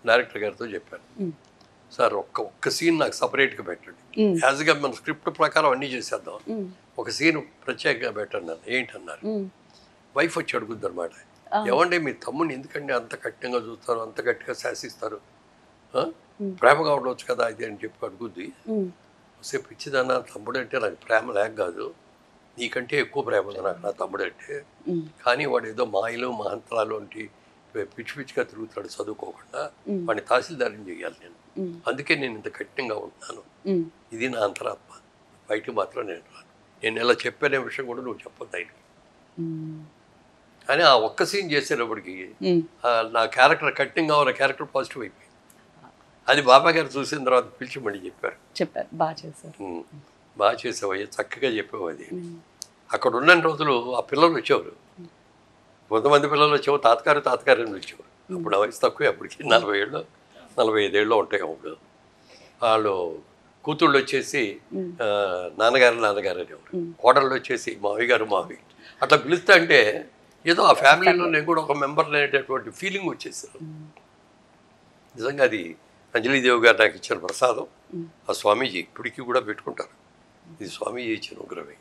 Director గారితో చెప్పాను, sir ఒక్క సీన్ నాకు సపరేట్గా పెట్టండి, యాజ్గా మన స్క్రిప్ట్ ప్రకారం అన్నీ చేసేద్దాం, ఒక సీన్ ప్రత్యేకంగా పెట్టండి నన్ను. ఏంటన్నారు, వైఫ్ వచ్చి అడుగుద్ది అనమాట, ఏమంటే మీ తమ్ముడిని ఎందుకంటే అంత కఠినంగా చూస్తారు, అంత గట్టిగా శాసిస్తారు, ప్రేమగా ఉండవచ్చు కదా ఇది అని చెప్పి అడుగుద్ది. సేపు ఇచ్చిదన్న, తమ్ముడు అంటే నాకు ప్రేమ లేక కాదు, నీకంటే ఎక్కువ ప్రేమ ఉంది నాకు నా తమ్ముడు అంటే, కానీ వాడు ఏదో మాయలు మహంతరాలు వంటి పిచ్చి పిచ్చిగా తిరుగుతాడు చదువుకోకుండా, వాడిని తహసీల్దారిని చేయాలి నేను, అందుకే నేను ఇంత కఠినంగా ఉంటున్నాను, ఇది నా అంతరాత్మ, బయటికి మాత్రం నేను రాను, నేను ఇలా చెప్పనే విషయం కూడా నువ్వు చెప్పొద్దు ఆయనకి అని. ఆ ఒక్క సీన్ చేసేటప్పటికి నా క్యారెక్టర్ కఠినంగా ఉన్న క్యారెక్టర్ పాజిటివ్ అయిపోయింది. అది బాబా గారు చూసిన తర్వాత పిలిచి మళ్ళీ చెప్పారు, బాగా చేసావయ్యా, చక్కగా చెప్పావు అది. అక్కడ ఉన్న రోజులు ఆ పిల్లలు వచ్చేవారు, కొంతమంది పిల్లలు వచ్చేవారు, తాతగారు అని వచ్చేవారు. అప్పుడు వయసు తక్కువ, అప్పటికి 40 ఏళ్ళు 45 ఏళ్ళు ఉంటాయి. అప్పుడు వాళ్ళు కూతుళ్ళు వచ్చేసి నాన్నగారు అనేవారు, కోడళ్ళు వచ్చేసి మావయ్య గారు అట్లా పిలుస్తా అంటే ఏదో ఆ ఫ్యామిలీలో నేను కూడా ఒక మెంబర్ అనేటటువంటి ఫీలింగ్ వచ్చేసారు. నిజంగా అది అంజలీదేవి గారు నాకు ఇచ్చిన ప్రసాదం. ఆ స్వామీజీ ఇప్పటికీ కూడా పెట్టుకుంటారు, ఇది స్వామీజీ ఇచ్చిన అనుగ్రహమే.